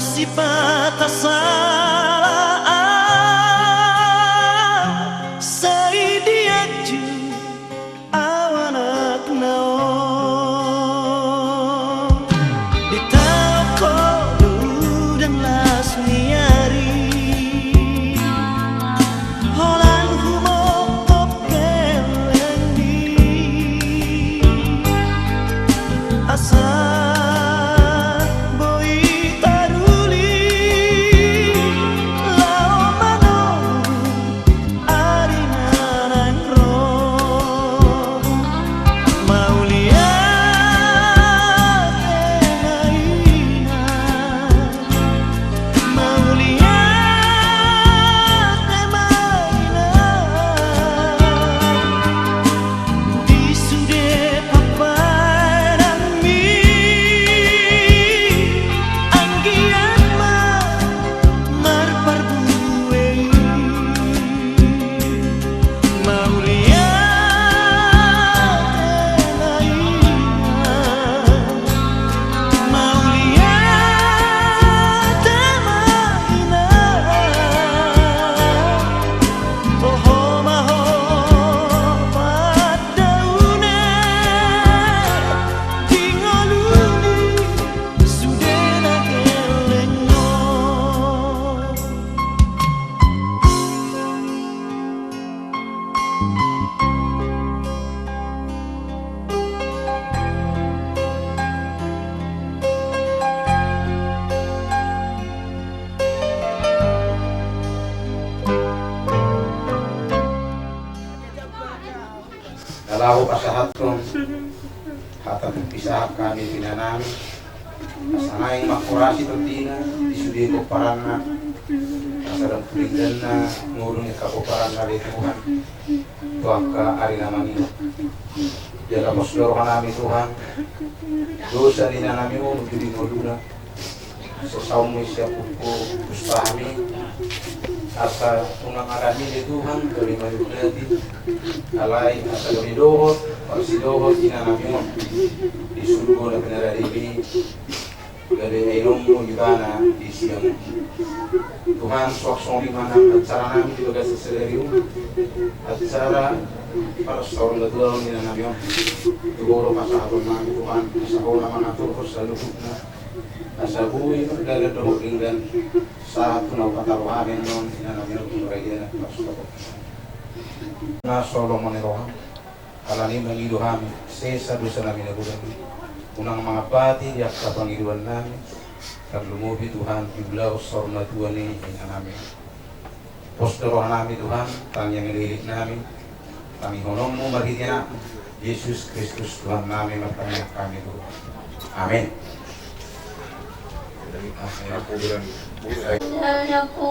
sifat salah sai diaju awanak naon di toko dan las miari holan humok kelendi asa Kalau pasahatkum hatat pisah kami pinanami pasangaing makurasi tertina disudi ko parana asadang puligana ngurung ko parana di Tuhan tuaka ari namani jaga posdor kami Tuhan dosa dina nami mo jadi moduna sesaum siapuku pustami asa unang arami di Tuhan kelima yudadi alai asa doni dohot pasti dohot ina nami mo di surga na pinararibi gade ilong mo gimana di siang Tuhan sok-sok di mana acara nami di bagas seselerium acara para setahun kedua ina nami mo tugoro pasahon nami Tuhan pasahon nama natur salukna asa bui dari dohot ringgan saat tunau pataruharin non ina nami mo kurayan pasahon na solo manerohan alani mangiduhami sesa dosa namin na bulan unang mga pati yak kapangiduan namin kag lumubi Tuhan jublaw sorna Tuhan ni ina namin postorohan namin Tuhan tangyang ililit namin tangi honong mo magigina Yesus Kristus Tuhan namin magpanyak kami Tuhan amin. Aku bilang aku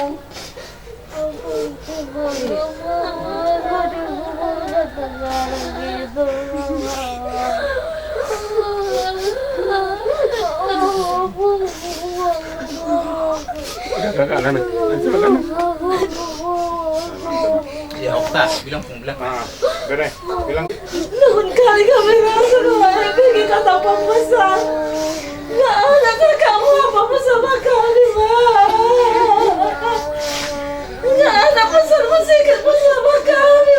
ya Oktas bilang beres bilang nuhun kali kami rasa doa pergi kata pemesan nggak ada kamu apa sama kali nggak ada pesan musik bersama kami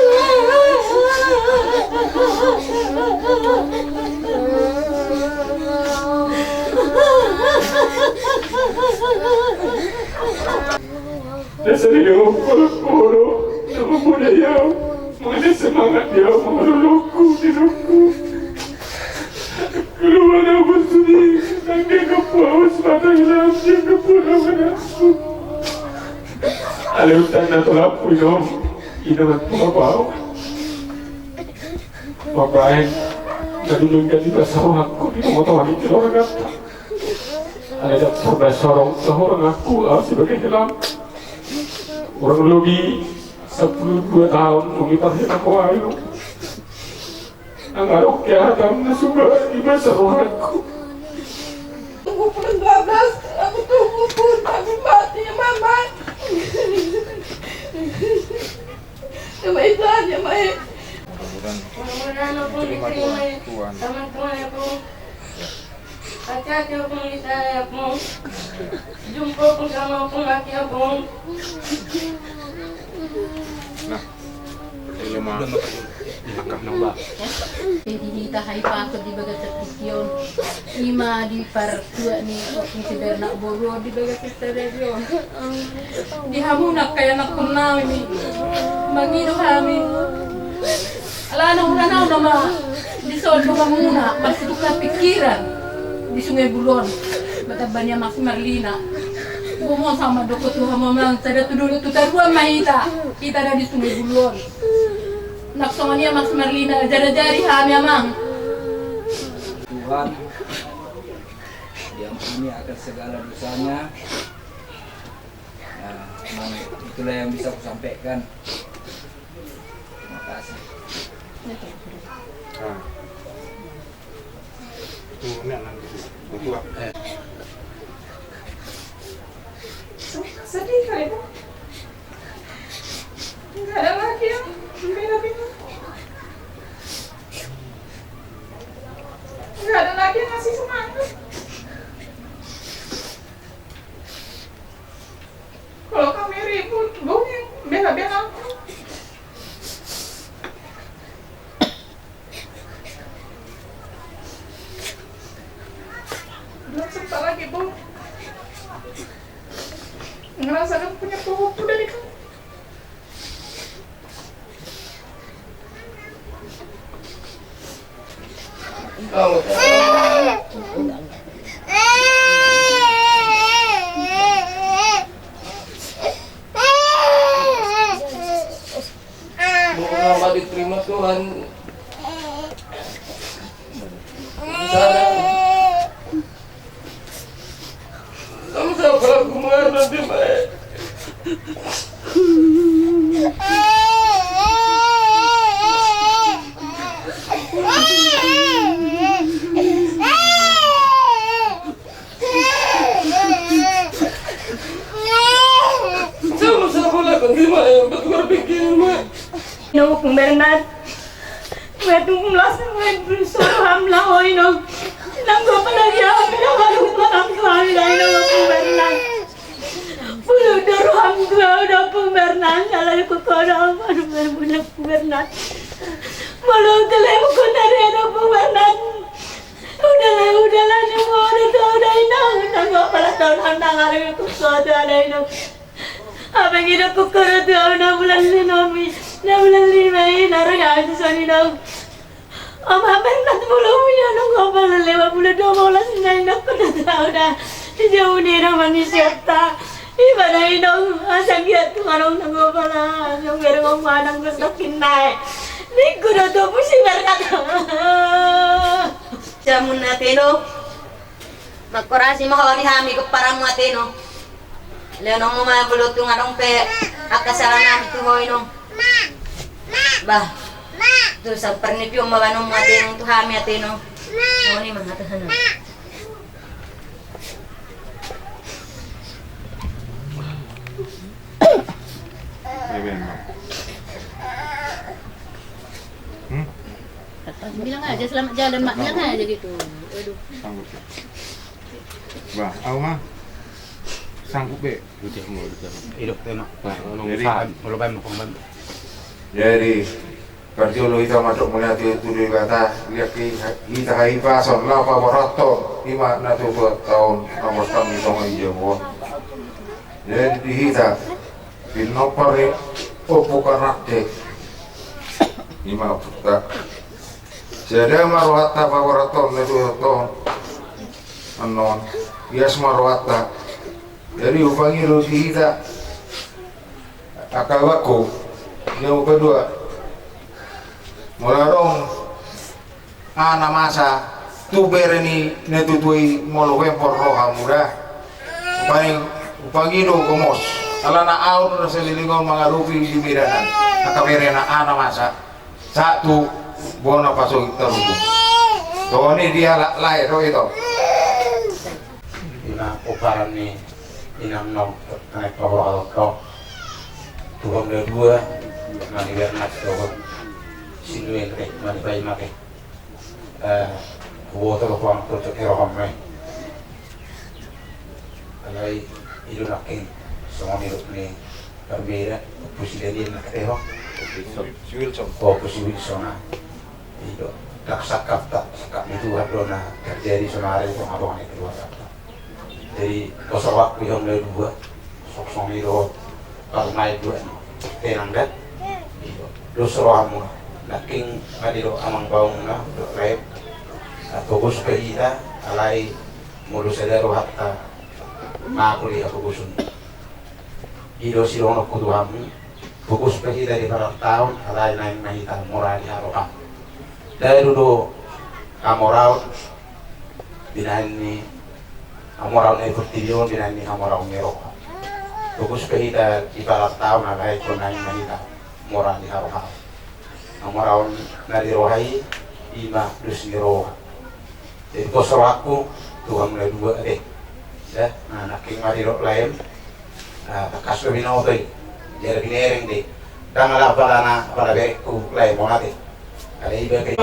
Dasar dia orang-orang nama muda dia mana semangat dia mengelolokku di rumahku keluar aku sendiri dan dia kepuas pada hilang dia kepuas aku alam tanah tolak punyom inaman pumabau papain nadulungkan di pasawang aku di motor itu orang kata ada sebelah sorong seorang aku sebagai hilang orang logi 12 tahun mengipahin aku ayo angarok ya tam na suga iba sa rohanku tunggu 12 aku tunggu pun tapi mati mama sama itu aja Mae mudah-mudahan aku diterima Tuhan teman-teman aku Hati-hati abang di saya abang. Jumpa pun sama abang lagi abang. Nah, ini mah makan nambah. Jadi tahai pakot di bagat tertikion. Ima di partua ni okung si Bernak Boro di bagat tertikion. Di hamunak kaya nak kunaw ni. Mangino kami. Ala na una na ma. Di soldo muna masih tukar pikiran di Sungai Bulon. Batabannya Mas Marlina. Ngomong sama dokter tuh mamang sada tu dulu tu tarua mahita. Kita ada di Sungai Bulon. Naksongannya Mas Marlina jari-jari kami amang. Tuhan diampuni akan segala dosanya. Nah, memang itulah yang bisa aku sampaikan. Terima kasih. Sedih kali itu. Enggak ada lagi yang beda-beda. Enggak ada lagi yang ngasih semangat. Kalau kami ribut, bau yang bela-bela aku. Belum sempat lagi, Bu. Ngerasakan punya bau dari kamu. Moga diterima Tuhan. Di sana. Kamu tahu kalau kemarin nanti baik. Sama-sama lah nanti mak yang betul bikin mak. No, Kung Bernard. Medung lasan med soham la hoy no. Nanggo palagi ako pinakalut matang kami dahil no Kung Bernard. Pulo doruham gua no Kung Bernard. Alay ko ko na ano meron Kung Bernard. Malu talay mo ko na rin no Kung Bernard. Udahlah ni mo na daw dahil no. Nanggo pala daw nang nangarin ko sa dahil no. Abang ina ko karo daw na bulan ni Nomi. Na bulan lima naragay sa nino. Om Bernard belum ya nunggu pala lewa bulan 12 na ko na daw na. Jauh ni naman ni Siata. Iba na inong asagyan kung anong nanggo pala. Yung merong manang gusto kinay. Hindi ko na to po si Bernard. Jamun natin no. Magkurasi mo ni hami ko parang mo natin no. Leonong mo mabulot yung anong pe akasalan namin tuhoy no. Bah. Tu sa pernipyo mabanong mo natin yung tuhami natin no. No ni mga tahanan. Bilang aja selamat jalan mak, bilang aja gitu. Aduh. Sanggup. Bah, aku mah sanggup be. Hidup teno. Jadi Karjolo kita masuk melihat itu di kata lihat kita haifa son lapa barato lima natu tahun nomor kami sama ijamu. Jadi di kita pinopare opo karakter lima putar. Jadi maruhata barato natu tahun anon bias maruhata. Jadi upangi di kita akawako yang kedua mularong ana masa tuber ni netutui molo wempor roha muda upangido komos ala na aun na selilingon mga rupi di miranan nakabere na ana masa satu bona pasok tarugo to ni dia lai ro ito ina oparan ni inam nom naik pawal ko tuhom de dua mani Bernard to sinuel ke mani bay make water ko to kero hamme alay ilo naking semua mirip ni berbeda presiden nakatero si Wilson na ilo naksakap itu hadro na terjadi semarin kung abang ni kedua jadi kosong waktu yang dari dua sosong ilo karena dua tenanggat dosrohamu naking madiro amang baung na rep atau bos kita alai mulu sadaro hatta makuli aku busun ilo sirono kuduhamu bukus kita di barang tahun alai naik mahita morali haroha dari dulu kamorau binani kamorau na ikutidion binani kamorau nero bukus kita di barang tahun alai naik mahita morali haroha kamorau na dirohai ima dus diroha jadi kosong aku Tuhan mulai dua deh ya nah naking mariro lain kas lebih nautoi jadi binereng deh dan ala pada beku lain mau nanti ada iba kayak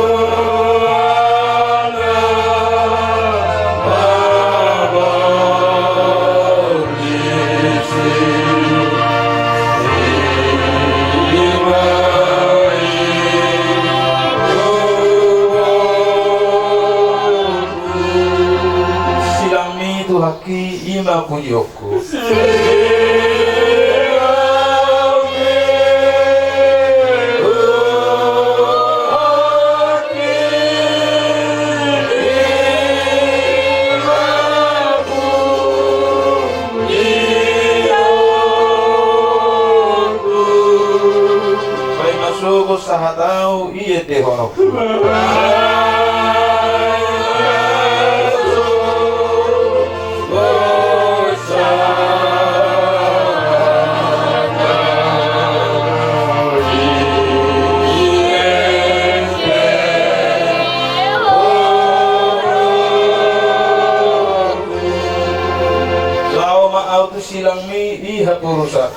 haki ima puyoku pai masuko sahatau iye te honoku silang mi iha purusa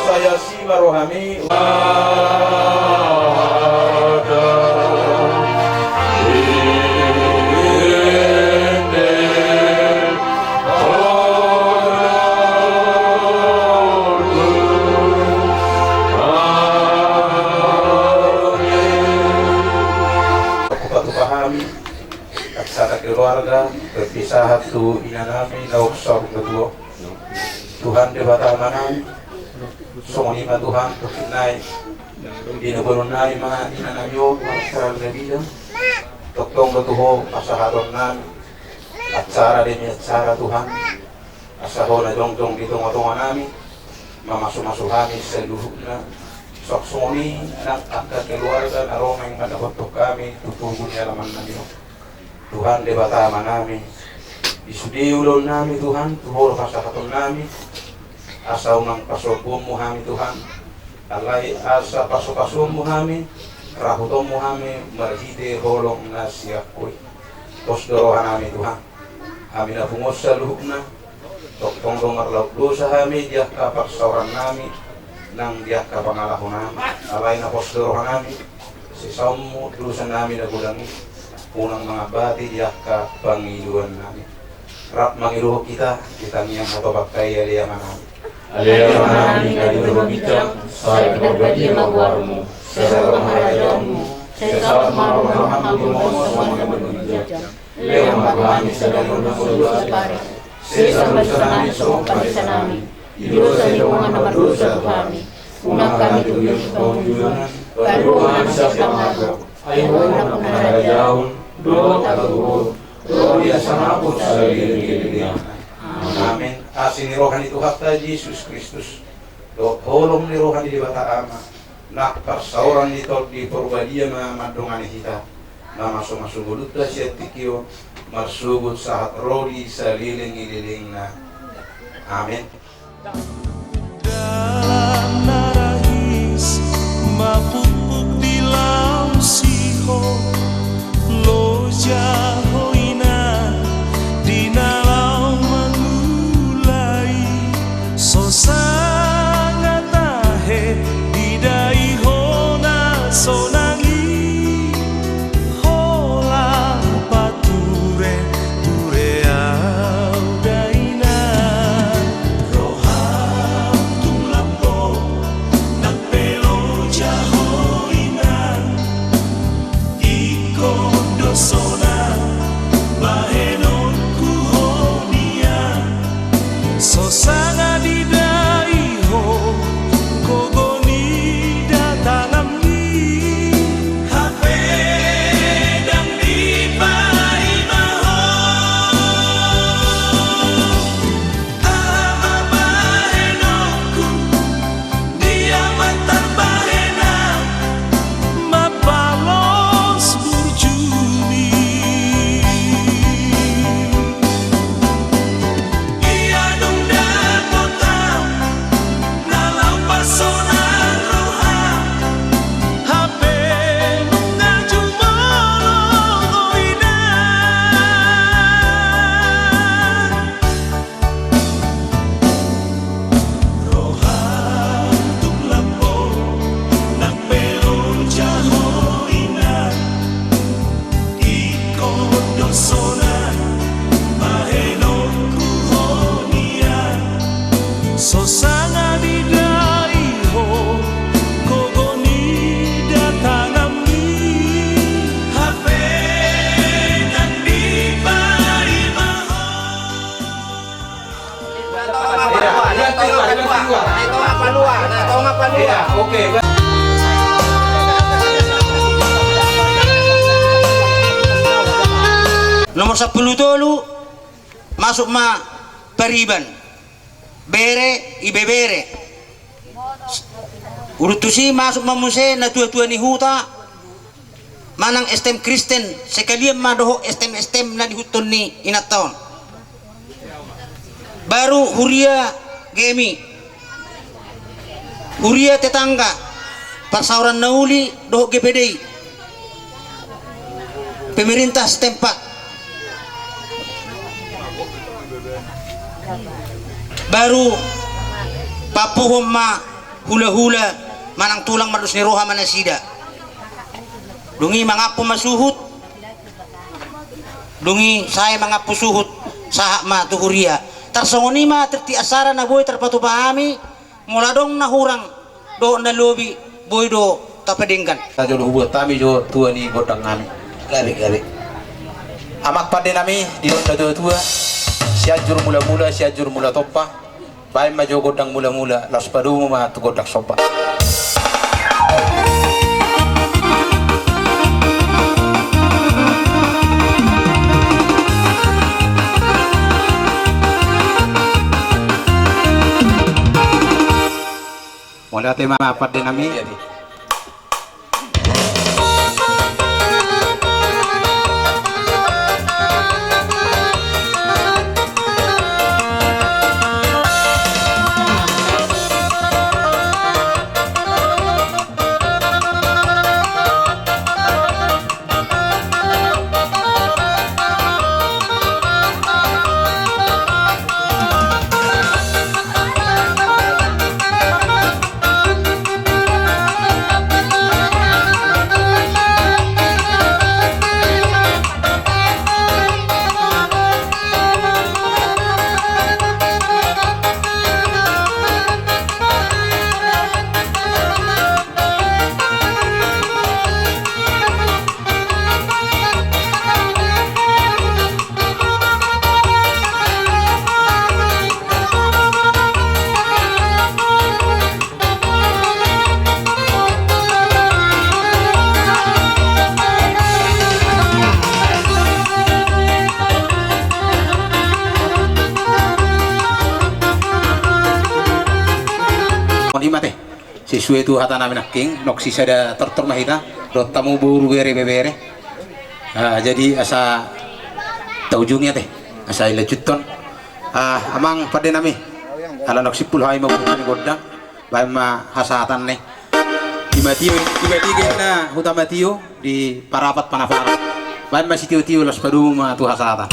saya si marohami keluarga berpisah tu inanami nauksor kedua Tuhan debata manai semua lima Tuhan terkinai di neburunai mana inanamyo masalah lebih totong betuho asaharon nan acara demi acara Tuhan asahona jongjong di tengah-tengah nami mamasuk-masuk kami seluruhnya sok soni nak angkat keluarga aroma yang pada waktu kami tutup halaman nami Tuhan debata manami isudi ulol nami Tuhan tuhor pasakaton nami asa unang pasopum muhami Tuhan alai asa pasopasum muhami rahutom muhami marhide holong nasiakui tos dorohan nami Tuhan amina pungos sa luhukna toktong domar lauk dosa kami dia kapar sauran nami nang dia kapangalahon nami alai na pos dorohan nami sisamu dosa nami na gulangi unang mga bati diyak ka Panginoon namin. Rap mangiluho kita niyang matobagkay aliyaman namin. Aliyaman namin kaliluho kita, sa pinagbadia magwarmo, sa sarang harajamu, sa marumahang mo sa mga manunigyan. Lewang magwani sa ganun ng ulo sa pare, sa bansa namin sa mga panisa namin, ilusan niyo mga namarusa kami, unang kami tuyong sa pangulunan, kaluhan sa pangago, ay unang panarajawon, doon tagubo, doon yasangapot sa lilig-lilig. Amin. Asin ni rohani Tuhan ta Yesus Kristus. Do holong ni rohani di bata ama. Nak parsauran nito di porbadia na madungan kita. Na masuk-masuk ta siya tikyo marsugod sa hatroli sa liling-liling na. Amin. Dalam narahis mapupuk di laut Sihon sosangatahe didai hona sonangi hola pature ture audaina roham tulapo nang pelo jahoina ikon dosona bahenon kuhonia sosanga didai ho kogoni datanami hape dang di paimaho ama bahenonku dia matar bahena mapalos burjuni ia dong dakota nalau pasona roha hape ngajumolo goina roha tung lapo nang pero jahoina ikon dosona bahenon kuhonia sosanga didai ho kogoni datanami hape nang di paimaho Oke. Nomor 10 tolu masuk ma pariban bere ibebere urutusi masuk ma muse na tua ni huta manang estem Kristen sekalian ma doho estem na dihuton ni inataon baru huria gemi huria tetangga persauran nauli doho GPDI pemerintah setempat baru papuhom ma hula-hula manang tulang madus ni roha manasida dungi mangapu masuhut dungi saya mangapu suhut sahak ma tuhuria tarsongoni ma terti asara na boy terpatu pahami muladong na hurang do na lobi boy do tapadingkan Sajo buat kami jo tua ni godang kami gari amak pada nami di tua siajur mula-mula siajur mula topa baik maju godang mula-mula las padu ma tu godak sopa mulai tema apa de nami jadi siswa itu hata namin king noksi sada tortor mahita dot tamu buru bere jadi asa taujungnya teh asa ilajuton amang pada nami ala noksi pul hai mau godang bae ma hasatan nih dimati na hutamatiyo di parapat panafara bae masih tiu las paduma tu hasatan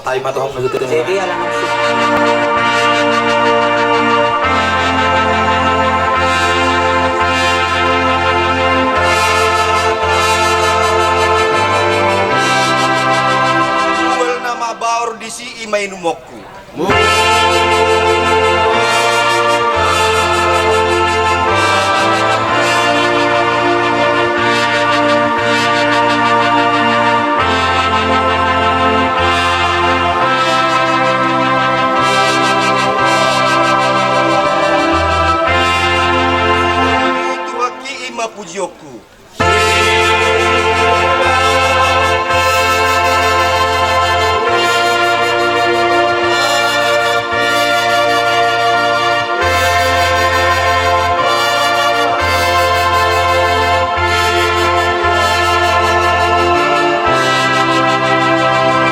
Ay matohong magututin mo. Sige, alam mo. Uwal na mabaor di si imay numokku. Tuwaki ima pujioku.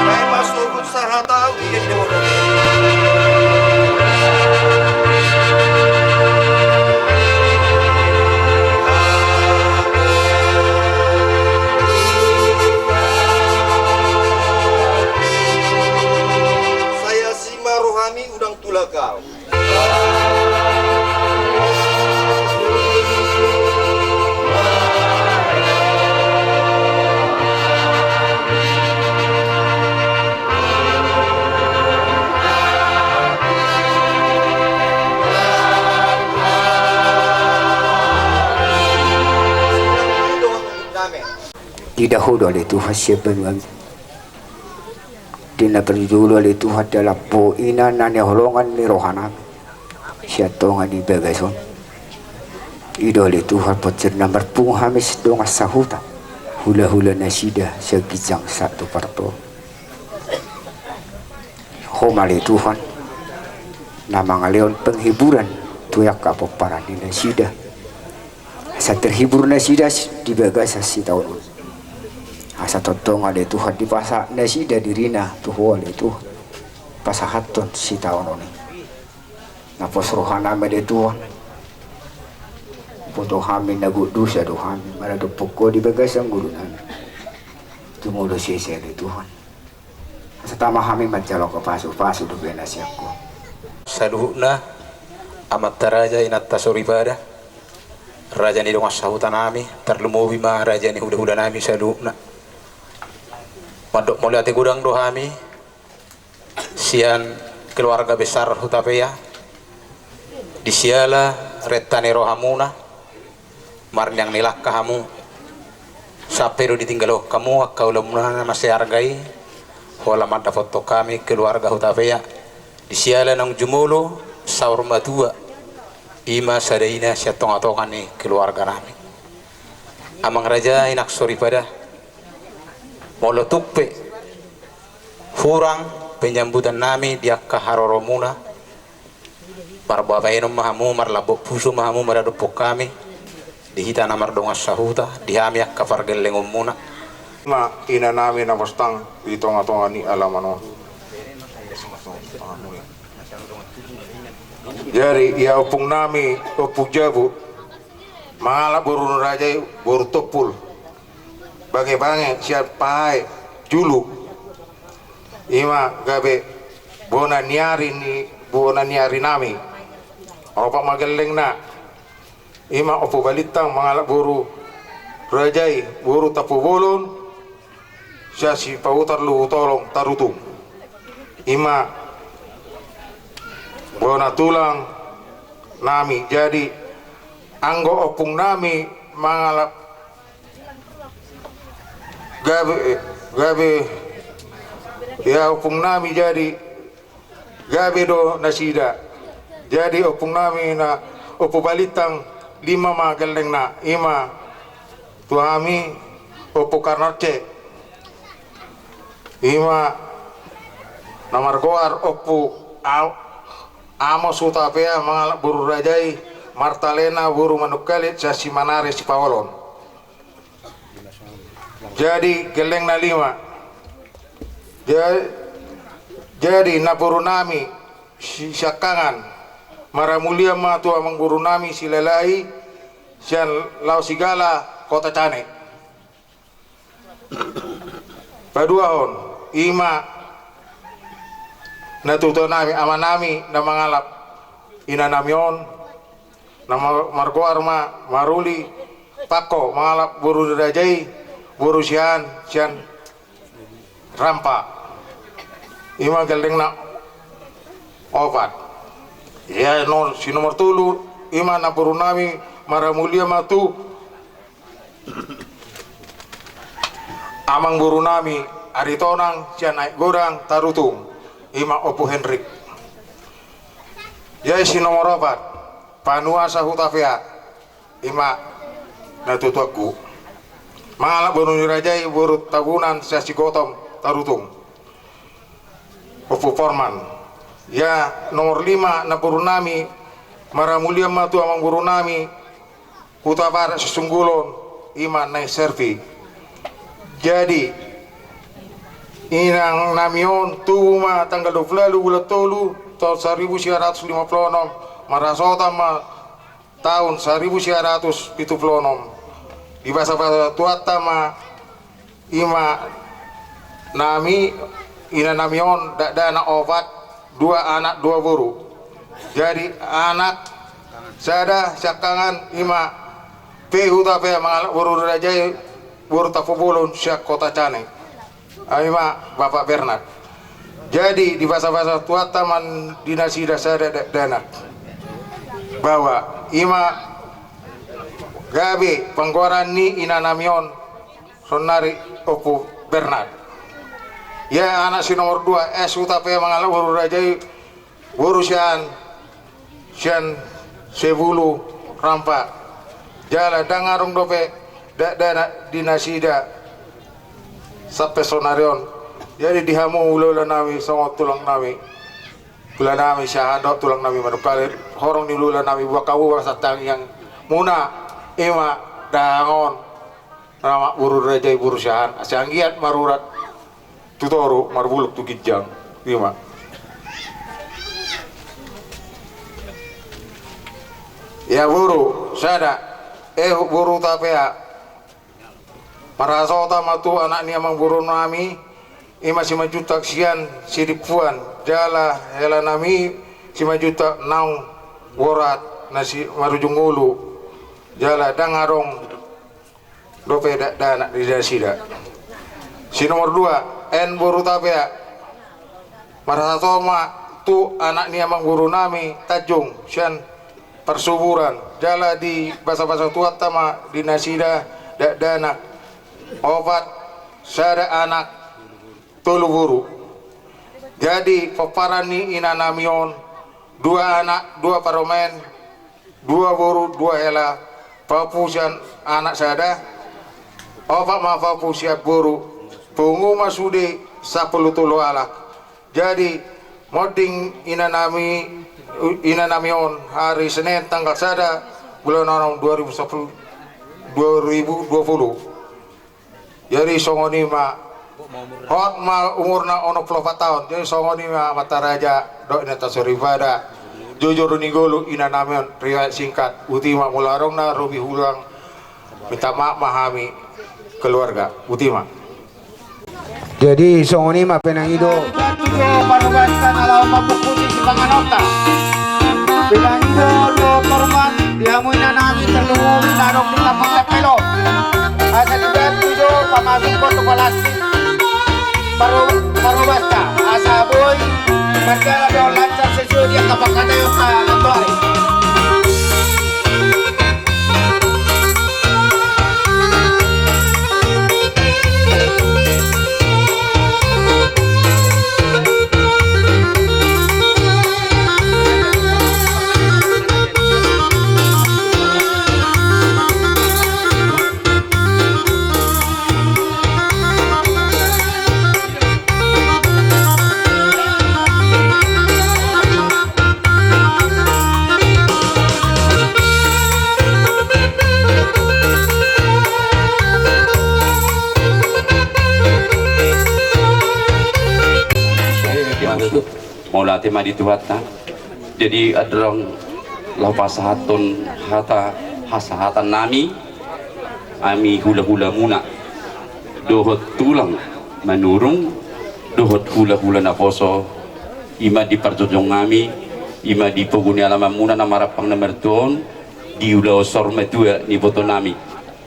May masugod sa hataw, iyan daw na. Saya Sima Rohani udang tulakau. Didahulu oleh Tuhan siapa yang dinaperdulu oleh Tuhan dalam poina nane holongan ni rohana siatongan di bagason ido oleh Tuhan pocer nomor pung hamis dong sahuta hula-hula nasida segijang satu parto homale Tuhan nama ngaleon penghiburan tuyak kapok para di nasida saya terhibur nasida di bagasa si tahun asa totong ada Tuhan di pasak nasida dirina tuh oleh Tuhan pasahaton si tahun ini napos rohana mede Tuhan foto hamin nagu dosa dohan mana do poko di bagasang guru nami tumulo siya di Tuhan asa tama hamin majalok ke pasu do benasiako Saluhna amat taraja inat tasoribada raja ni dong sahutan nami terlumuwi ma raja ni huda-huda nami saluhna Madok mulai ati gudang dohami sian keluarga besar Hutapea di siala retane rohamuna marnyang nilak kamu sapero ditinggalo kamu akau lemuna masih hargai wala mata foto kami keluarga Hutapea di siala nang jumulo saur matua ima sadaina siatong-atongan ni keluarga kami amang raja inak sori pada molo tukpe hurang penyambutan nami dia kaharoromuna marbabaenom mahamu marlabo pusu mahamu maradopok kami dihita namar dongas sahuta dihami akka fargelengom muna Ma ina nami na bastang itonga-tonga ni alamano. Jadi ya upung nami upung jabu mangala burun raja buru topul bange-bange siap pai julu ima gabe bona niari nami opa mageleng na ima opo balitang mangala buru rajai buru tapu bolon siya si pautar lu tolong tarutung ima bona tulang nami jadi anggo opung nami mangala gabe ya opung nami jadi gabe do nasida jadi opung nami na opo balitang 5 mageleng na ima tuami opo karnarce ima namar goar opo amos Hutapea mangalak buru rajai martalena buru manukalit sa si manare si pawalon jadi geleng na 5 jadi na buru nami si syakangan maramulia ma tua mang buru nami si lelai sian lau sigala kota cane paduahon ima natuto nami ama nami na mangalap ina namion na margo arma maruli pako mangalap buru dirajai buru sian rampa ima geldeng na obat ya no si nomor tulu ima na buru nami maramulia matu amang buru nami aritonang sian naik gorang tarutung ima Opu Hendrik ya si nomor obat panua sahutafea ima natutuaku mangalap buru dirajai buru tagunan sasi gotom tarutung Opu Forman ya nomor 5 na buru nami maramulia matu amang buru nami Hutabar sesunggulon ima naik servi jadi inang namion tuma tanggal 20 bulan tolu tahun 1956 marasota ma tahun 1976 di bahasa tuata ma ima nami ina namion dana obat 2 anak 2 buru jadi anak sada syakangan ima pehuta pe mangalak buru rajai buru tapobulon syak kota Cane ima Bapak Bernard jadi di bahasa tuata man dinasida sada dana bahwa ima gabe panggoran ni ina namion sonari Opu Bernard ya anak si nomor 2 utape mangalak buru rajai buru sian sebulu rampa jala dangarung dope dana dinasida sampai sonarion jadi dihamu ulula nami songot tulang nami gula nami syahadot tulang nami madukali horong nilula nami buakawu satang yang muna ima dangon nama buru rajai buru syahan asanggiat marurat tutoru marbuluk tukijang ima ya buru sada buru tapea marasota matu anak ni amang buru nami ima si majuta sian siripuan jala hela nami si majuta naung worat nasi marujung ulu jala dangarong dope dana di dasida si nomor 2 en buru tapea marasota tu anak ni amang buru nami tajung sian persuburan jala di bahasa tua tama dinasida dana obat sada anak tolu buru jadi peparani ina namion 2 anak 2 paromen 2 buru 2 hela papusian anak sada obat ma papusian buru pungu masude 10 tulu alak jadi moding ina namion hari Senin tanggal sada bulan orang 2020 jadi songoni ma hot ma umurna ono 4 tahun jadi songoni ma mata raja dok neta soribada jujur nigolu ina namion riwayat singkat utima mularong na rubi hulang minta maaf mahami keluarga utima jadi songoni ma penangido panugaskan alaw mapukuti si panganota pinangido lo torman diamuin na namin terluhong narong kita pagkapelo asa dibantudo pamagin ko to palastik parubasta asa boy margala do lancar sesuai dia kapakata yung kalatoy mau latih madi tuhatna jadi adrang lapasahaton hata hasahatan nami ami hula-hula muna dohot tulang manurung dohot hula-hula na poso ima di parjojong ngami, ima di poguni alaman muna na marapang na mertuon, di ulaw sorme tua ni boto nami.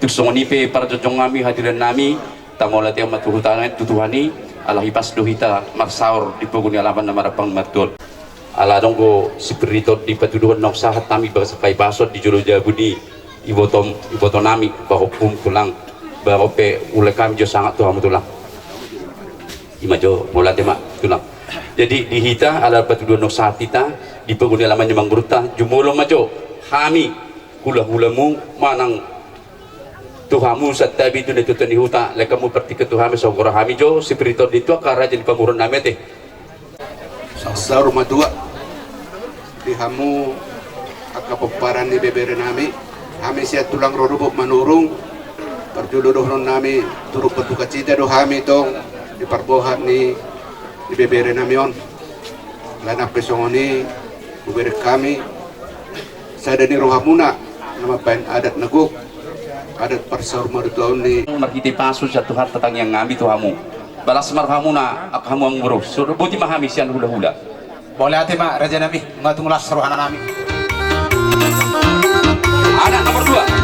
Tuksong ni pe parjojong ngami hadiran nami, tamolat yang matuhutangan tutuhani, alahipas dohita marsaur di poguni alaman na marapang mertuon. Aladong ko spirito di patuduhan ng sahat nami baga sa paibasod di julo jabudi iboto nami bago pumpulang bago pe ule kami jo sangat tuhan tulang. Ima jo mula tema tulang. Jadi dihita ala patuduhan ng sahat kita di poguni alaman ni mangguruta jumulong majo kami hula-hulamu manang Tuhamu sa tabi itu netutan ni huta lekamu perti ke Tuhami sa gora kami jo spirito dito akara jadi pamurun nami teh. Sa rumah dua dihamu akapaparan ni bebere nami kami siya tulang rorubok manurung perjuludohon nami turut berduka cita do kami tong di parbohat ni bebere nami on lanak pesongoni bebere kami sada ni rohamuna nama pain adat neguk adat parsaur marutuan ni marhiti pasu sa Tuhan tatang yang ngami Tuhamu balas marhamuna akhamu ang murus suruh buti mahami siyan hula-hula boleh hati mak raja nami ngatunglah seruhana nami anak nomor 2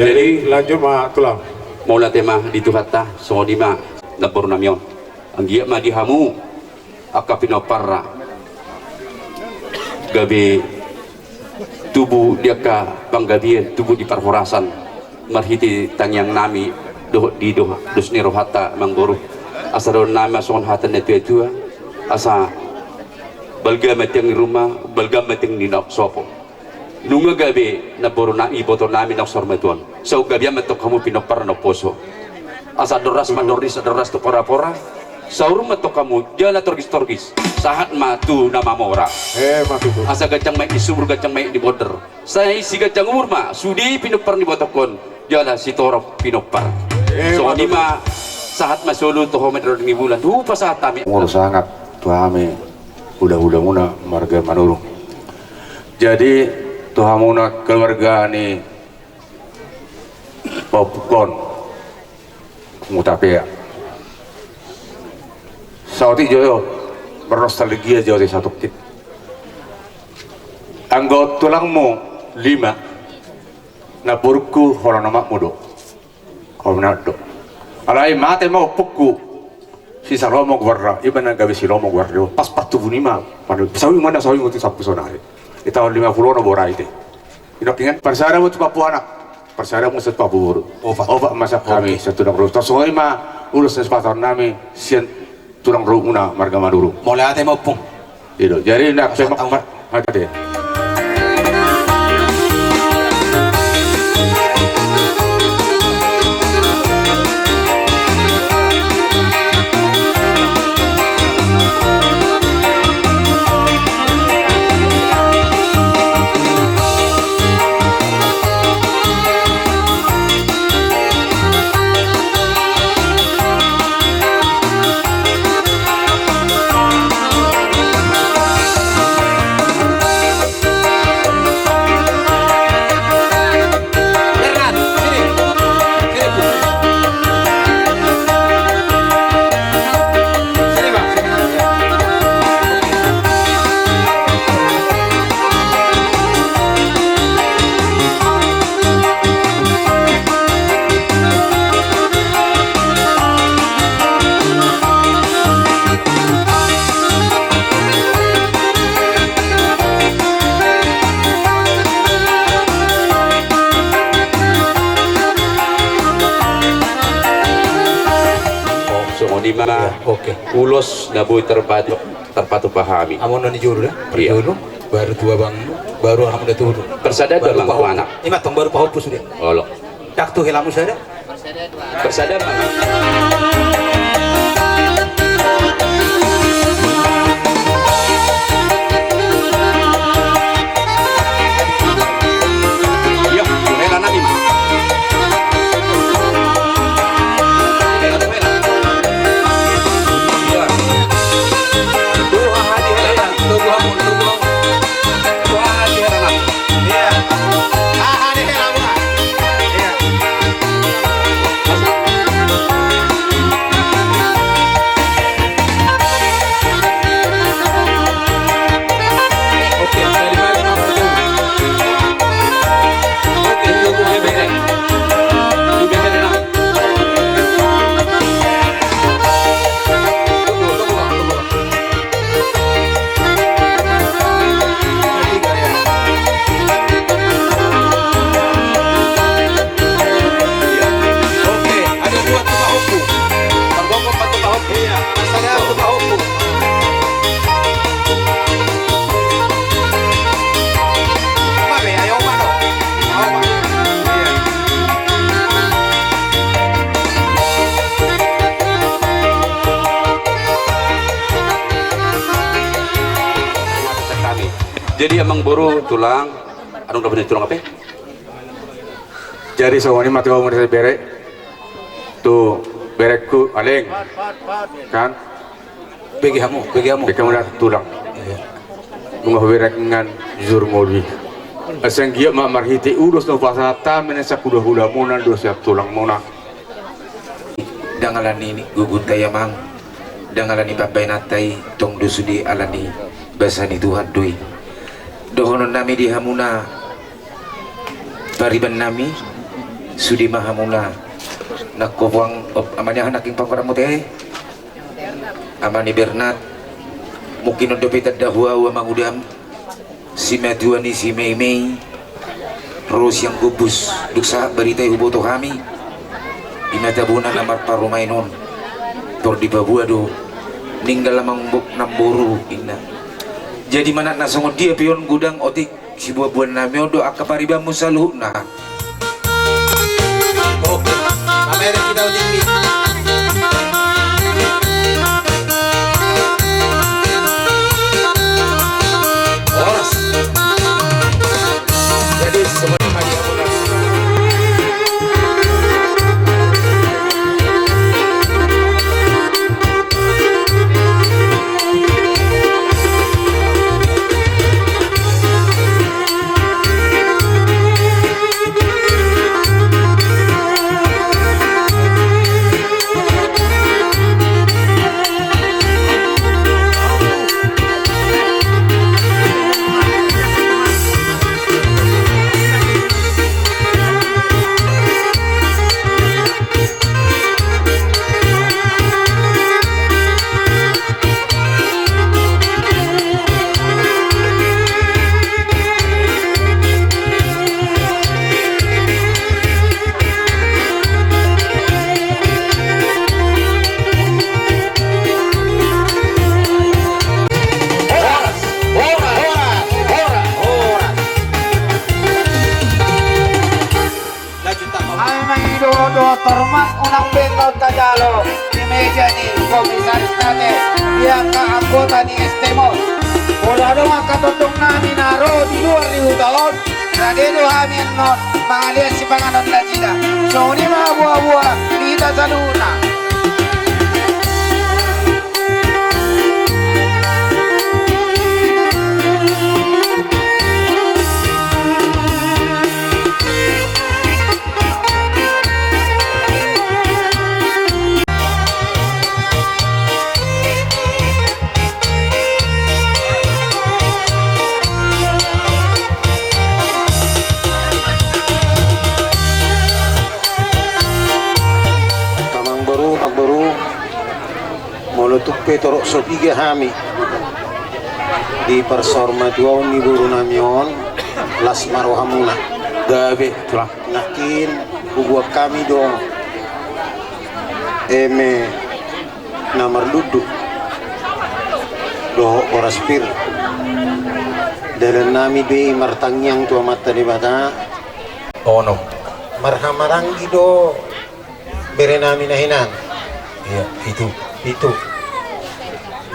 Jadi lanjut mak tulang. Maula tema dito hatta so di ma nabor namyon. Ang giya ma dihamu akapino parra. Gabi tubuh dia ka panggabian tubuh di parhorasan marhiti tangyang nami di dos ni rohata mangguru asaron nama son hatan netu itu asa balga mateng rumah balga mateng ni nak sopo nunga gabi na borona iboto nami nak sormetuan so gabi matok kamu pinopar no poso asa doras mandoris doras to pora-pora saurum matok kamu jala torgis sahat matu nama mora matu asa gacang mai isumur gacang mai di border saya isi gacang umur ma sudi pinopar ni botokon jala si torok pinopar so di ma sahat masulu to homet rongi bulan pa sahat kami ngurus sangat tuhami udah muna marga manurung jadi tuhamuna keluarga ni popcorn mutapea sauti joyo bernostalgia jauh satu tit anggot tulangmu 5 na burku hola nama mudo komnado alai mate mau puku si salomo guarda iba na gabi si lomo guarda pas patu bunima pada sawi mana sawi nguti sapu sonare di tahun 50 na borai ite ino kingan persada mo Papua anak persada mo sa Papua oba masa kami sa tunang ro to soy ma ulus sa pator nami sian tunang ro una marga maduro mulai ate mau pung itu jadi nak semak mata deh lima. Oke. Ulos na boy terpatu pahami. Amon nani juru dah. Iya. Juru baru tua bang, baru alhamdulillah tuh. Persada dalam anak. Ini matang baru pahut pun sudah. Olok. Tak tuh hilamu saya. Persada mana? Iya, Hela nani mah. Jadi emang buru tulang, anu dapat tulang apa? Jadi soalnya mati mau saya berek tuh berekku aleng kan Bagi kamu. bagi kamu dah tulang bunga berek dengan jujur modi aseng dia mak marhiti urus no pasata menesa kuda kuda mona do siap tulang mona dangalani gugun tayamang dangalani babay natay tong dusudi alani basani Tuhan dui dohonon nami di hamuna pariban nami sudi mahamuna nakowang amanya hanaking pangkaramu teh amani Bernat mungkin udah pita dahua wa mangudam si Maduani si Mei terus yang kubus duksa berita uboto kami imatabunan amar parumainon tor di babuado ninggal lamang namburu inna jadi mana nasongon dia pion gudang otik si buah-buah nami odo akapariba musaluhna Oke, kamera kita tinggi. Oras. Jadi semuanya maju bola. Termak unang bentot tajalo di meja nih komisaris nate yang ke anggota nih Estemos udah dong katotong nami naro di luar di hutalon radedo hamin not pangalian si panganon lajida so ini mah buah-buah kita saluna Tupe torok sopiga hami di persorma tuaon ni buru namion las marohamuna gabe tulah nakin bubuak kami dong eme Namar duduk doho oraspir dalam nami be martangyang tua mata di bata ono marhamaranggi do bere nami nahinan iya itu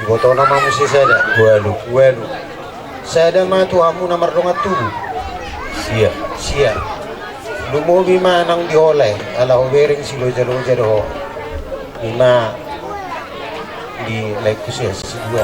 iboto nama musi sada walu sada ma tuamu namar dongat tubuh sia lumobi manang dioleh ala obering silo jalo lima di lekus ya dua.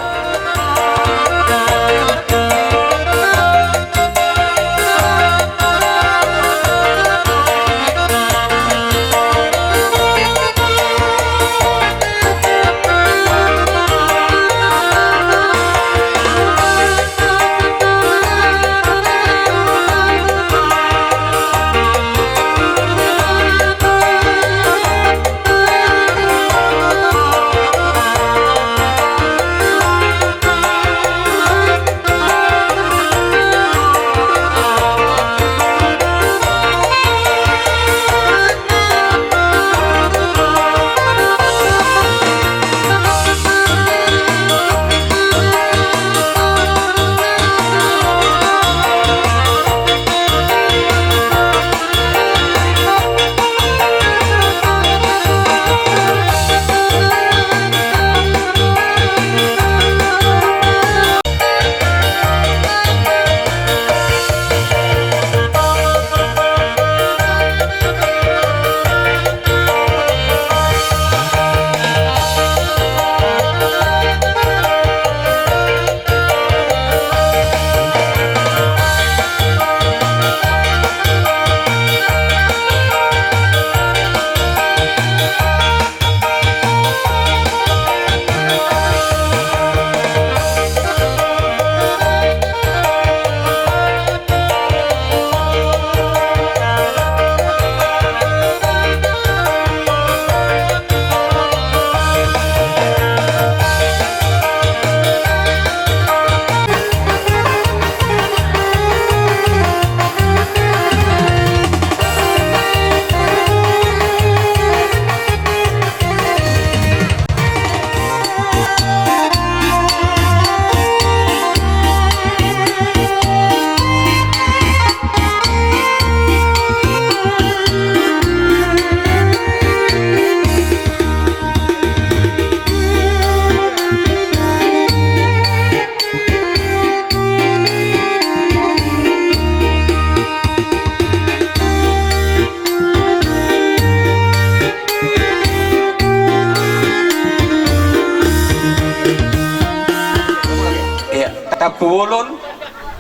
Tapulon,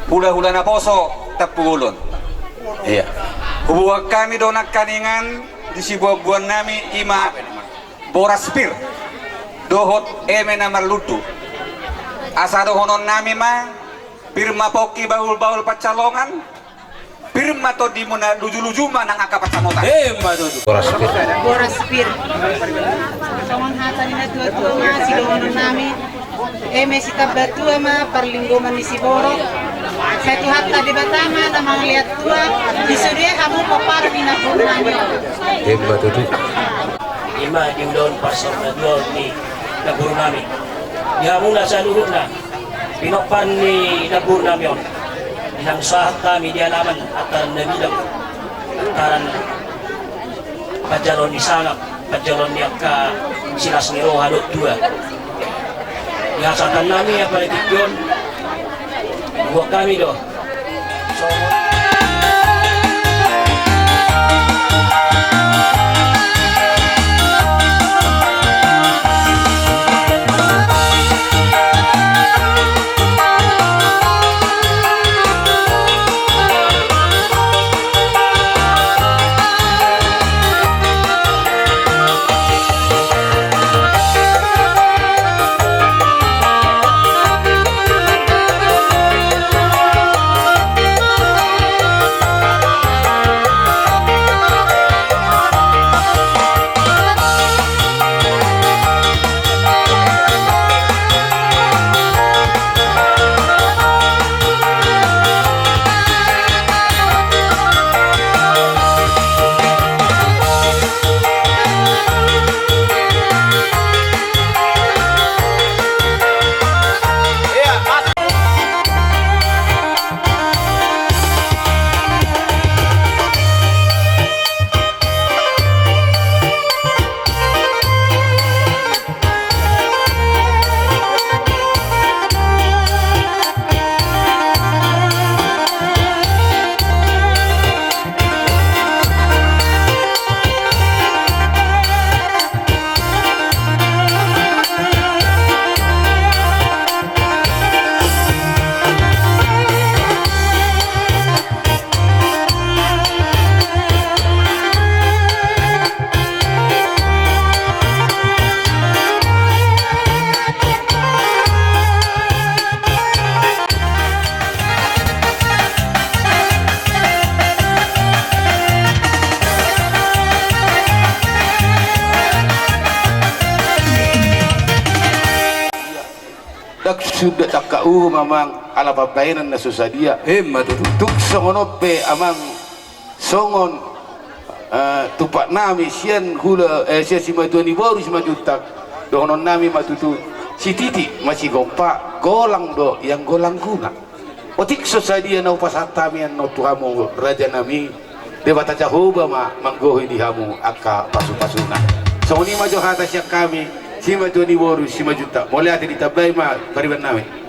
hula-hula na poso, tapulon. iya Hubuwag kami doon nagkaningan, di si buwan nami ima boraspir, dohot eme na marluto. Asado honon nami ma, pirma poki baul-baul pacalongan, pirma to di muna luju-luju man ang akapacamotan. Boraspir. Kawan hata ni na tua-tua nga, silohonon nami. Si tabatua ma parlinggoman ni si Borok. Satu hatta di Batama na mga lihat tua di Surya kamu papar ni na purnanyo. Ima diundon pasok na duol ni naburo namin. Dihamuna sa luhod na pinokpan ni naburo namin. Inang sahat kami di alaman at nabilang taran pajalon ni Sangap, pajalon ni Akka silas ni Rohalot 2. Ihasatan namin ang paligid yun. Buwag kami do. sudah tak kau mamang ala papainan na susadia tuk songon pe amang songon tupak nami sian hula sia si matuani baru si majutak donon nami matutu si titi masih gompa golang do yang golang guna otik susadia na upasatamian no tuhamu raja nami debata cahoba manggohi di hamu akka pasu-pasuna songoni majo hata siak kami si matuani baru si majutak boleh ati ditabai ma pariban nami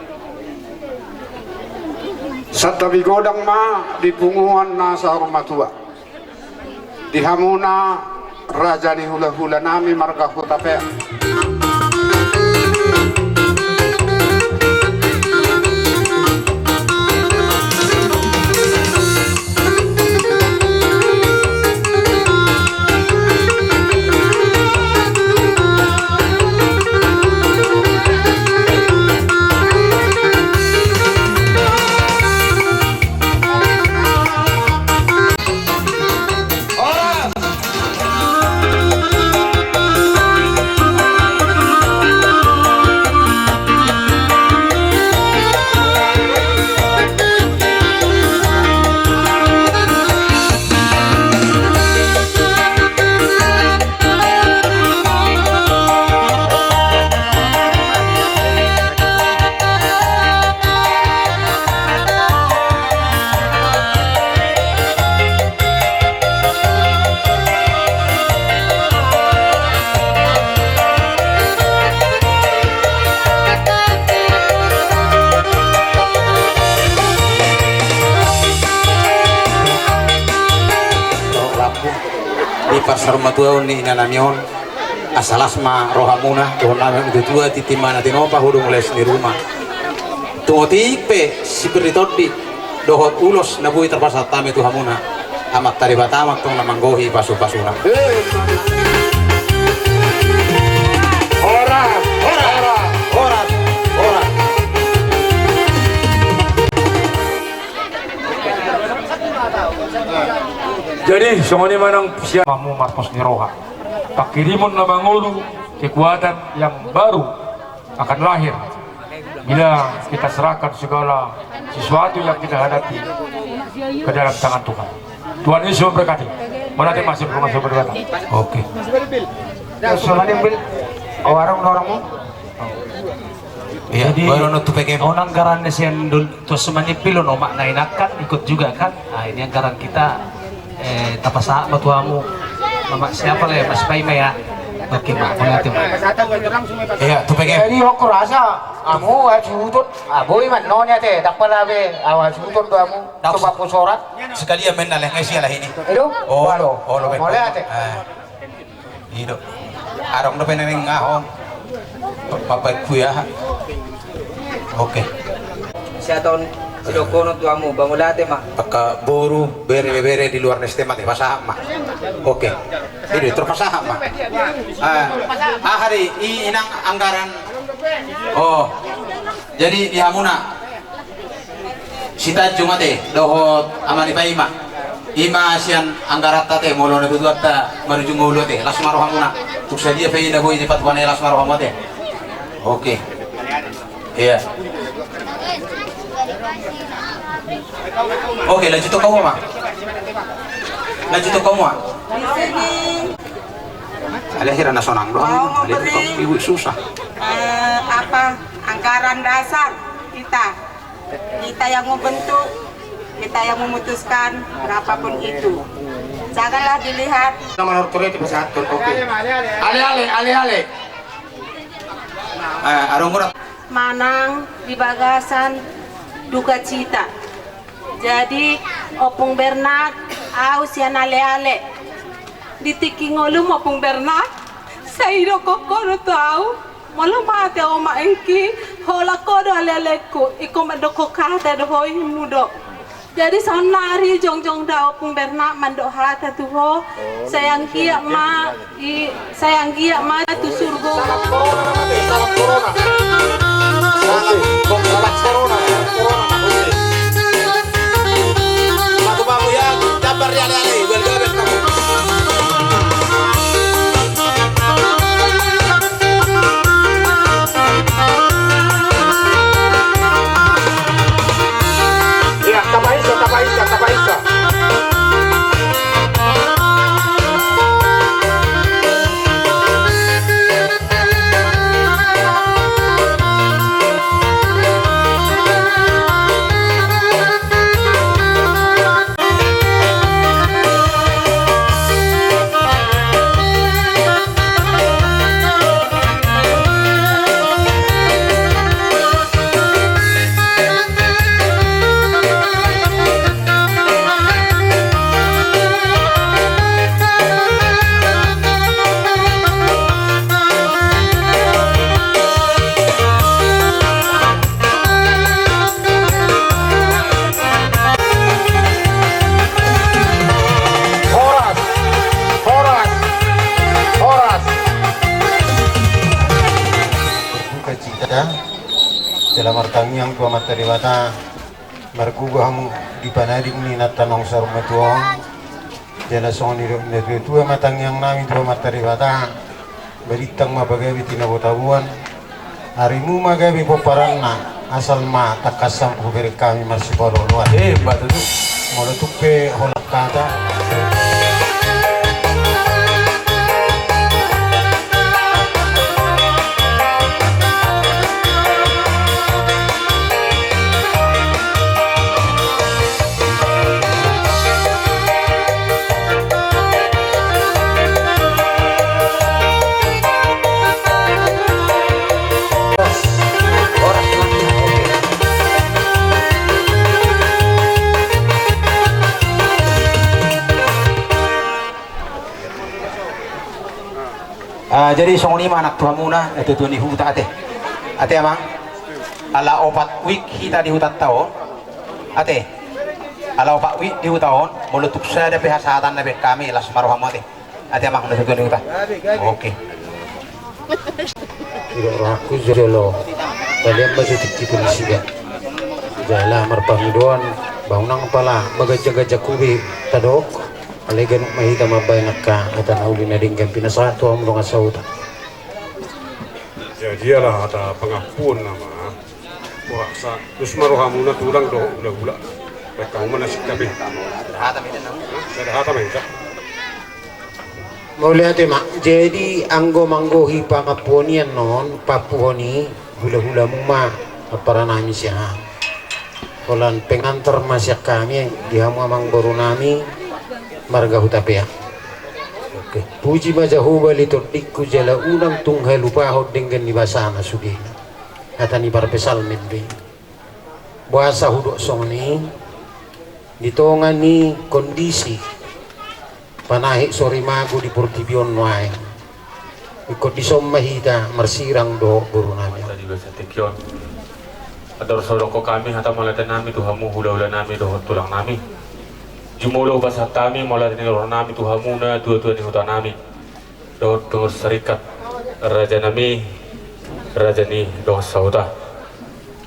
Satabi godang ma di punguan na sa rumatua. Di hamuna raja ni hula-hula nami marga hutape. Pasar matua ni nanamion asalasma rohamuna rohamuna itu tua titimana tinopa hudung les di rumah tuotik pe si beritodi dohot ulos nabui terpasat tame tu hamuna amat tari batamak tong namanggohi pasu-pasuna Jadi semuanya manang siap kamu marpos niroha. Takirimun na mangulu kekuatan yang baru akan lahir bila kita serahkan segala sesuatu yang kita hadapi ke dalam tangan Tuhan. Tuhan Yesus memberkati. Mana tim masih belum masuk berkata? Oke. Soalnya bil orang-orangmu. Iya, jadi baru on anggaran sian tuh semuanya pilon omak nainakan ikut juga kan. Nah ini anggaran kita tapasa batuamu mama siapa lah ya Mas Baima ya oke mak mengerti mak iya tuh pengen jadi aku rasa kamu hajutut aboy man nonya teh tak pala be awal hajutut kamu coba kusorat sekalian main naleh ngesi lah ini itu oh lo boleh teh hidup arong do peneng ngahong papai kuya oke Siaton sidokono tuamu bangulate mah paka boru bere di luar nestema teh pasaham mah oke ini terpasaham mah hari inang anggaran oh jadi di hamuna sita cuma teh dohot amani paima ima sian anggarat teh molone butuatta menuju ngulu teh lasmaro hamuna tuk sadia peina boy cepat wane lasmaro hamuna teh oke iya oke, lanjut ke kamu mah. Lanjut ke kamu mah. Ada kira nasional doang. Ada ibu susah. Apa anggaran dasar kita yang membentuk, kita yang memutuskan berapapun itu. Janganlah dilihat. Nama nortore di pesantren. Oke. Ale. Arung Manang di bagasan duka cita. Jadi Opung Bernard au sian ale-ale ditiki ngolum Opung Bernard sairo kokono tau malu mate o maengki hola kodo ale-aleku iko medoko kata do hoi mudo jadi sonari jongjong da Opung Bernard mando hata tuho sayang kia ma tu surgo corona babu ya dapat ale-ale bergabe kamu yang tua mata dewata margugahmu di panading ni natanong sa rumatuang jala song ni tua matang yang nami tua mata dewata beritang mabagabi tinabotabuan harimu magabi poparanna asal ma takasam kuberi kami masih baru luar batu tu mula tupe holak kata jadi song lima anak tua muna itu tuh di hutan ate amang ala opat week kita di hutan tahun ate ala opat week di hutan meletup saya ada pihasatan nabe kami las maruham ate amang itu tuh di hutan oke tidak raku jolo kalian masih tikti polisi ya jala marpamiduan bangunang pala bagaja-gaja kubi tadok alegan mahita mabay nakka atan auli na dinggan pinasato ang mga sauta. Jadi lah ada pengakuan nama kurasa terus maruhamu na tulang do ula-ula mereka mana sih kabeh hata minta Maulihat mak jadi anggo manggohi pangapuanian non papuoni hula-hula muma para nami siya kolan pengantar masya kami dihamu amang baru nami marga hutapea. Oke. Puji majahu bali todikku jala unang tunghai lupa hot dengan nibasana sudina. Kata ni parpesal mimpi. Bahasa hudok song ni ditongan ni kondisi panahi sori magu di portibion wae. Ikut disom mahita marsirang do guru nami. Tadi bahasa tekion. Ador sodoko kami hata malatan nami tuhamu hula-hula nami do tulang nami. Jumulo bahasa kami mulai dari orang nami tuhamuna dua-dua di hutan nami doh serikat raja nami raja ni doh sauda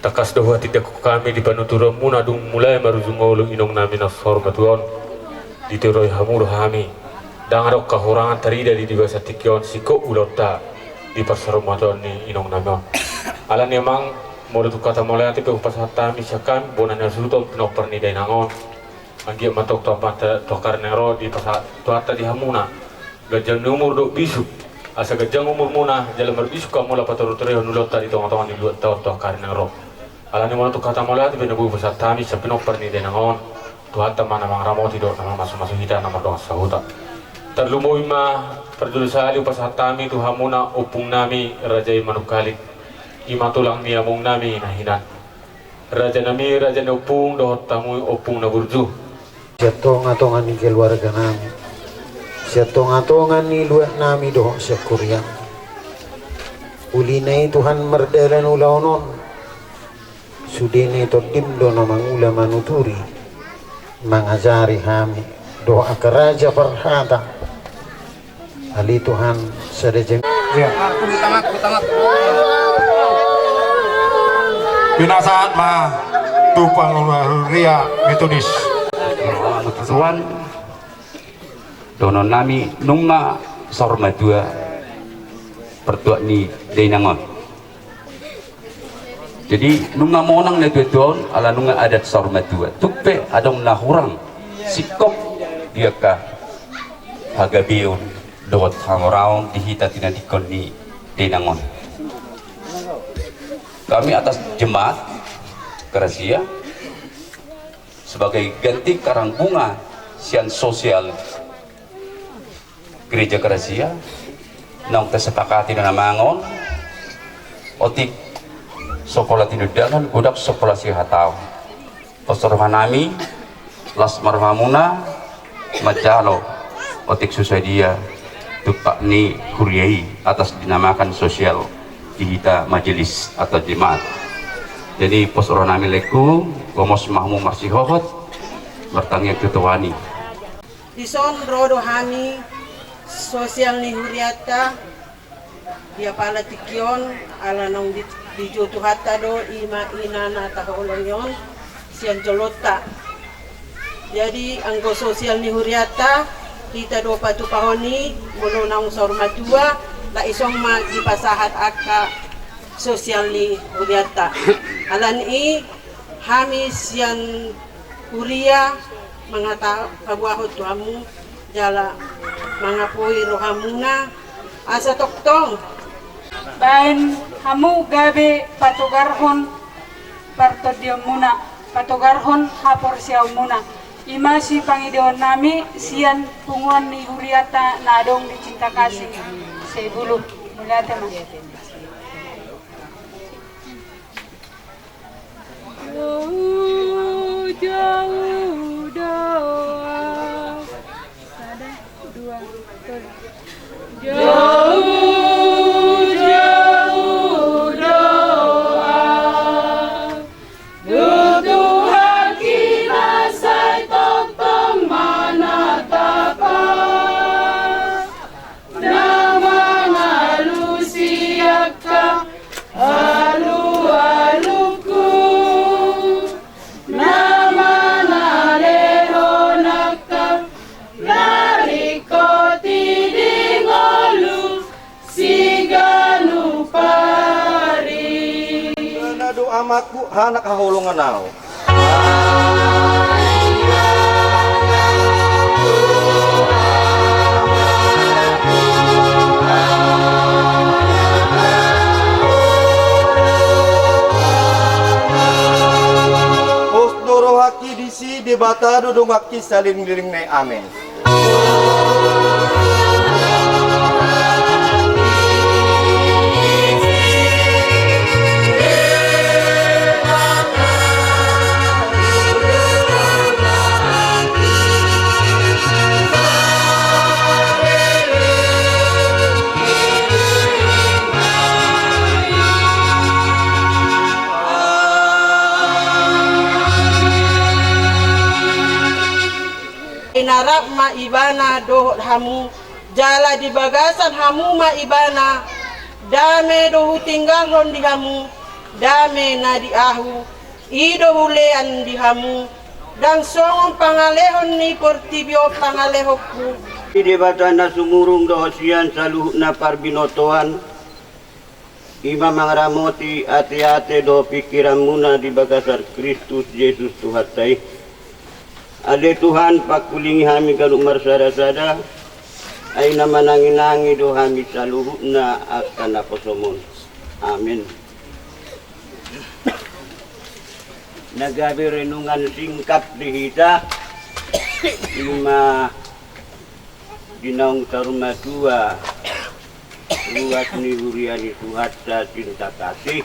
takas doh tidak kami di panutura muna dung mulai marujungolo inong nami na formatuon di teroi hamur hami dangarok kahurangan terida di bahasa tikion siko ulota di pasar ramadan ni inong nami alan emang mau kata mulai nanti pe pasar kami syakam bonanya suruh pinopar ni dainangon Anggia matok tokar nero di pasar tuata di hamuna gajang umur do bisu asa gajang umur muna jalan berbisu kamu lah pator tereo nulota di tong-tongan di luar tokar nero alani mana tu kata mulai tu benabu pasar tami sapino perni denangon tuata mana mang ramo tido nama masuk hita nama doa sahuta terlumo ima perdulu sali pasar tami tu hamuna opung nami raja manukalik ima tulang ni amung nami nahinan raja nami raja opung doh tamu opung na burju Siatongan ni keluarga nami, siatongan ni luar nami doh syakurian. Ulinai Tuhan merdalan ulaunon, sudini todim do namang ulama nuturi, mengajari kami doa keraja perhata. Ali Tuhan sedejeng. Ya. Binasaat ma tupang ria metodis. Tuan donon nami nunga sorma dua pertua ni denangon jadi nunga monang na tuan ala nunga adat sorma dua tupe adong nahurang sikop dia ka hagabion dot hangoraon dihita tinadikon ni denangon kami atas jemaat Kerasia sebagai ganti karang bunga sian sosial gereja Kerasia nong kesepakati na mangon otik sekolah tinudangan budak sekolah sihatau pastor manami las marhamuna majalo otik susadia tupak ni kuriai atas dinamakan sosial dihita majelis atau jemaat jadi pastor manami leku gomos mahmu masih hohot bertanggung ketuani Dison rodo hani sosial ni huriata dia pala tikion ala nong di Jotuhata do ima inana tahulong yon sian jolota. Jadi anggo sosial ni huriata kita do patu pahoni mulu naung sormatua la isong ma di pasahat aka sosial ni huriata. Alan i hamis sian huria mangata pagwahot tuhamu jala mangapoi rohamuna asa toktong bain hamu gabe patogarhon partodion muna patogarhon hapor siaw muna ima si Pangideon nami sian punguan ni huriata nadong di cinta kasih sebulu mulia teman jauh doa ada dua jauh jauh doa Tuhan kita saya tentang mana tapa nama ngalu siaka alu aluku nama nalero naka nariko tidingolu siganu pari nado amaku hanak hahulungan nao Osdoro haki disi debatado dongaki saling liring nai amen. Inarap ma ibana dohot hamu jala di bagasan hamu ma ibana dame dohu tinggal hon di hamu dame na di ahu ido hulean di hamu dan songon pangalehon ni portibio pangalehokku di batana sumurung dohosian saluh na parbinotoan ima mangramoti ate-ate do pikiran muna di bagasar Kristus Yesus Tuhatai Ade Tuhan pakulingi hami kalau marsada-sada ay namananginangi do hami saluhuna akan aposomon. Amin. Nagabi renungan singkat dihita lima dinaung taruma dua ruas ni huriani Tuhatta cinta kasih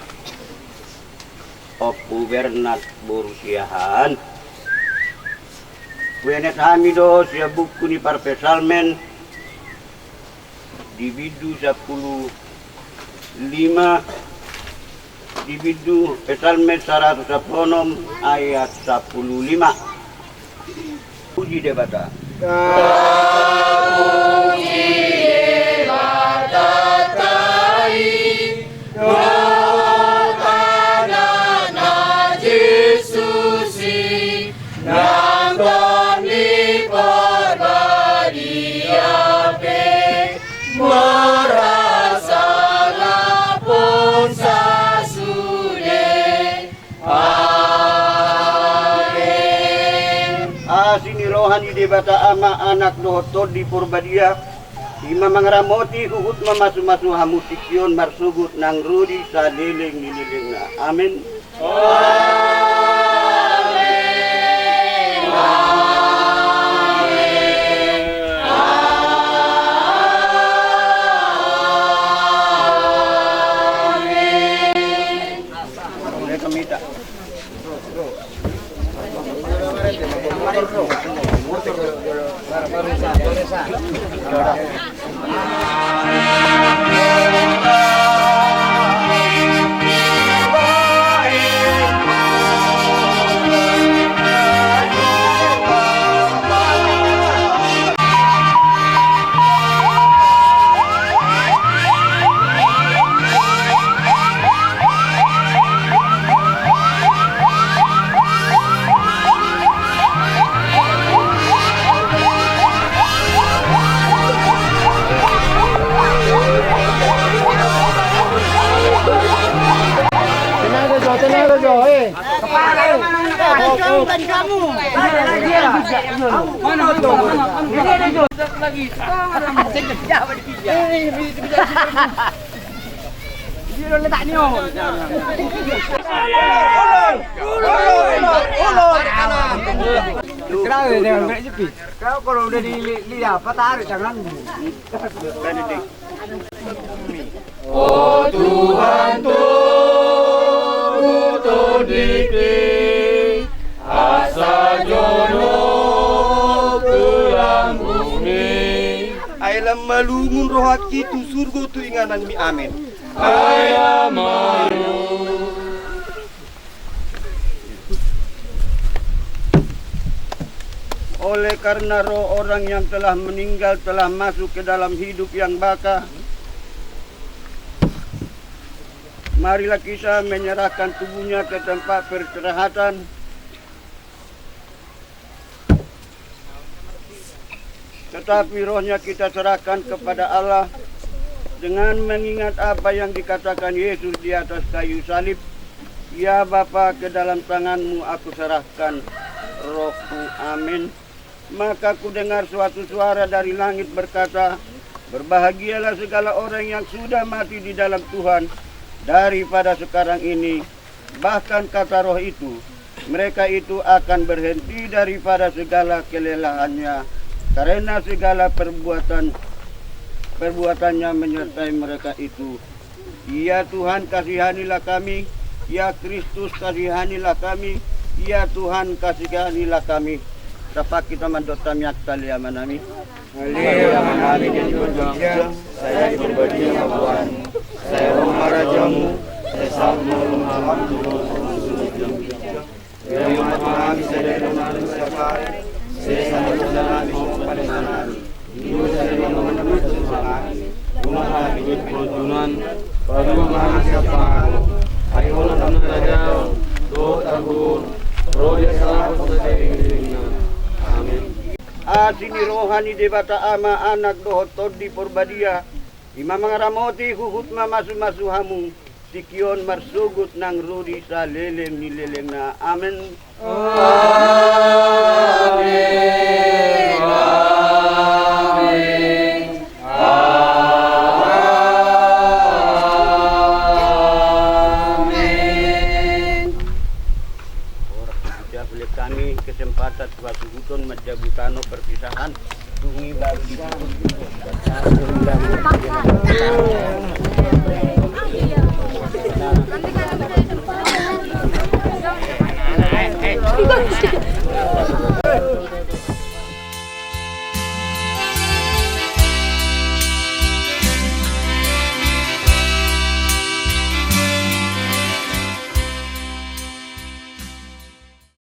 Opu Bernat Borusiahan Wenet hamido siya buku ni parpesalmen dividu 15 dividu pesalmen 116 ayat 15 puji debata Rohani debata ama anak dohotor di Purbadia ima mangramoti huhut mamasu-masu hamutikyon marsugut nang rudi sa liling-liling na. Amin. Tahu tadi kamu. Mana itu? Lagi. Dia letak ni. Kenapa dia nak jepi? Kau kalau udah dilihat apa tarik tanganmu. Oh Tuhan turut dikti asa jono kelam bumi. Ailam malungun roh hati tu surga tu inganan mi amin. Ayam mayu. Oleh karena roh orang yang telah meninggal telah masuk ke dalam hidup yang baka, marilah kita menyerahkan tubuhnya ke tempat peristirahatan. Tetapi rohnya kita serahkan kepada Allah dengan mengingat apa yang dikatakan Yesus di atas kayu salib. Ya Bapa, ke dalam tanganmu aku serahkan rohku. Amin. Maka ku dengar suatu suara dari langit berkata, berbahagialah segala orang yang sudah mati di dalam Tuhan daripada sekarang ini. Bahkan kata roh itu, mereka itu akan berhenti daripada segala kelelahannya, karena segala perbuatannya menyertai mereka itu. Ya Tuhan, kasihanilah kami. Ya Kristus, kasihanilah kami. Ya Tuhan, kasihanilah kami. Dapat kita mendota miak tali amanami. Haleluya, menari dan berjuang. Saya berbagi Tuhan. Saya rumah rajamu. Saya sama rumah Tuhan. Saya memahami saya dari manusia Pak. Saya sangat mengalami pada sana. Ibu saya memenuhi Tuhan. Rumah kami di Tuhan. Pada memahami siapa. Ayo nonton raja. Do tahun. Roh dia salah bersedih. Amin. Asini rohani debata ama anak dohotor di porbadia. Ima mangaramoti huhut masu hamu. Sikion marsugut nang rudi sa lelem ni lelem na. Amin. Amin. Amin. Amin. Sudah boleh kami kesempatan suatu hutun medabutano perpisahan. Tungi baru di Nanti